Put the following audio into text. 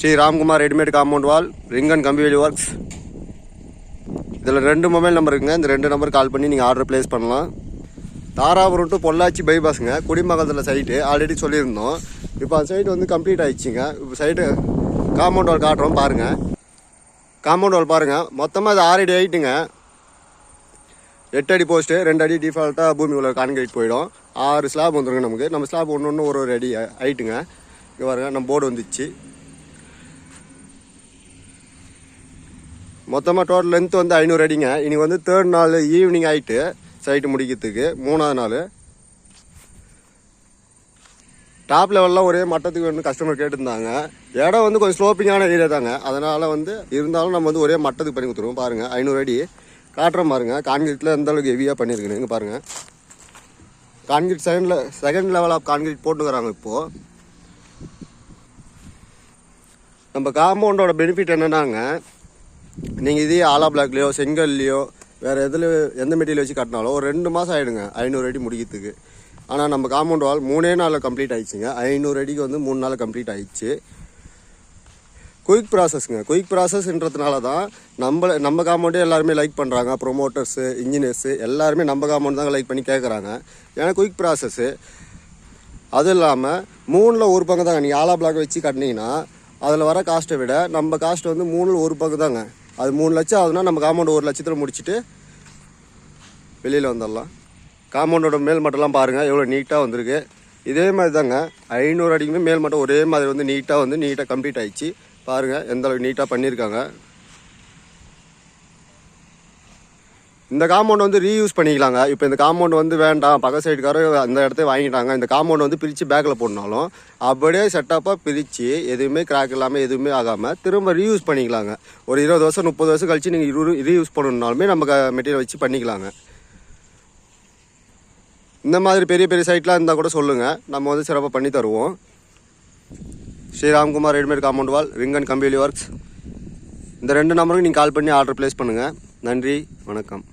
Sri Ramkumar readymade compound wall ring and கம்பி வேலி works. இதில் 2 மொபைல் நம்பர் இருக்குங்க. இந்த 2 நம்பர் கால் பண்ணி நீங்கள் ஆர்டர் ப்ளேஸ் பண்ணலாம். தாராபுரம் டு பொள்ளாச்சி பைபாஸுங்க, குடிமங்கலத்தில் சைட்டு ஆல்ரெடி சொல்லியிருந்தோம். இப்போ அந்த சைட்டு வந்து கம்ப்ளீட் ஆகிடுச்சிங்க. இப்போ சைட்டு காம்பவுண்ட் வால் காட்டுறோம் பாருங்கள். காம்பவுண்ட் வால் பாருங்கள், மொத்தமாக அது 6 அடி ஹைட்டுங்க. 8 அடி போஸ்ட்டு, 2 அடி டிஃபால்ட்டாக பூமி உள்ள கான்கிரீட் போயிடும். 6 ஸ்லாப் வந்துருங்க நமக்கு. நம்ம ஸ்லாப் ஒன்று ஒரு அடி ஹைட்டுங்க. இங்கே பாருங்கள், நம்ம போர்டு வந்துச்சு. மொத்தமாக டோட்டல் லென்த் வந்து 500 அடிங்க. இன்னைக்கு வந்து 3rd நாள் ஈவினிங் ஆகிட்டு சைட்டு முடிக்கிறதுக்கு 3ஆவது நாள். டாப் லெவலில் ஒரே மட்டத்துக்கு வேணும் கஸ்டமர் கேட்டுருந்தாங்க. இடம் வந்து கொஞ்சம் ஸ்லோப்பிங்கான ஏரியா தாங்க. அதனால் வந்து இருந்தாலும் நம்ம வந்து ஒரே மட்டத்துக்கு பண்ணி கொடுத்துருவோம். பாருங்கள், 500 அடி காட்டுறோம் பாருங்கள். கான்கிரீட்டில் எந்த அளவுக்கு ஹெவியாக பண்ணியிருக்குன்னு இங்கே பாருங்கள். Concrete second level of concrete போட்டுக்கிறாங்க. இப்போது நம்ம காம்பவுண்டோட பெனிஃபிட் என்னென்னாங்க, நீங்கள் இதே ஆலா பிளாக்லேயோ செங்கல்லையோ வேறு எந்த மெட்டீரியல் வச்சு கட்டினாலும் ஒரு 2 மாதம் ஆகிடுங்க 500 அடி முடிக்கிறதுக்கு. ஆனால் நம்ம காம்பவுண்ட் வால் 3 நாளில் கம்ப்ளீட் ஆகிடுச்சிங்க. 500 அடிக்கு வந்து 3 நாளில் கம்ப்ளீட் ஆகிடுச்சு. குயிக் ப்ராசஸ்ங்க. குயிக் ப்ராசஸ்ன்றதுனால தான் நம்ம காம்பவுண்டே எல்லாருமே லைக் பண்ணுறாங்க. ப்ரொமோட்டர்ஸு, இன்ஜினியர்ஸு எல்லாருமே நம்ம காம்பவுண்ட் தான் லைக் பண்ணி கேட்குறாங்க. ஏன்னா குயிக் ப்ராசஸ்ஸு. அதுவும் இல்லாமல் 3ல் 1 பங்கு தாங்க. நீங்கள் ஆலா பிளாக் வச்சு கட்டினீங்கன்னா அதில் வர காஸ்ட்டை விட நம்ம காஸ்ட் வந்து 3ல் 1 பங்கு தாங்க. அது 3 லட்சம் ஆகுதுன்னா நம்ம காம்பவுண்ட் 1 லட்சத்தில் முடிச்சுட்டு வெளியில் வந்துடலாம். காம்பவுண்டோட மேல் மட்டம்லாம் பாருங்கள் எவ்வளோ நீட்டாக வந்திருக்கு. இதே மாதிரி தாங்க 500 அடிக்குமே மேல் மட்டம் ஒரே மாதிரி வந்து நீட்டாக கம்ப்ளீட் ஆகிடுச்சு. பாருங்கள் எந்த அளவுக்கு நீட்டாக பண்ணியிருக்காங்க. இந்த காம்பவுண்ட் வந்து ரீயூஸ் பண்ணிக்கலாங்க. இப்போ இந்த காம்பவுண்ட் வந்து வேண்டாம், பக்க சைடுக்காரர் அந்த இடத்த வாங்கிட்டாங்க, இந்த காம்பவுண்ட் வந்து பிரித்து பேக்கில் போடனாலும் அப்படியே செட்டப்பாக பிரித்து எதுவுமே கிராக் இல்லாமல் எதுவுமே ஆகாமல் திரும்ப ரீயூஸ் பண்ணிக்கலாங்க. ஒரு 20 வருஷம் 30 வருஷம் கழித்து நீங்கள் ரீயூஸ் பண்ணணுன்னாலுமே நம்ம மெட்டீரியல் வச்சு பண்ணிக்கலாங்க. இந்த மாதிரி பெரிய பெரிய சைட்லாம் இருந்தால் கூட சொல்லுங்கள், நம்ம வந்து சிறப்பாக பண்ணி தருவோம். Shri Ramkumar readymade compound wall ring and கம்பி வேலி ஒர்க்ஸ். இந்த 2 நம்பருக்கு நீங்கள் கால் பண்ணி ஆர்டர் ப்ளேஸ் பண்ணுங்கள். நன்றி, வணக்கம்.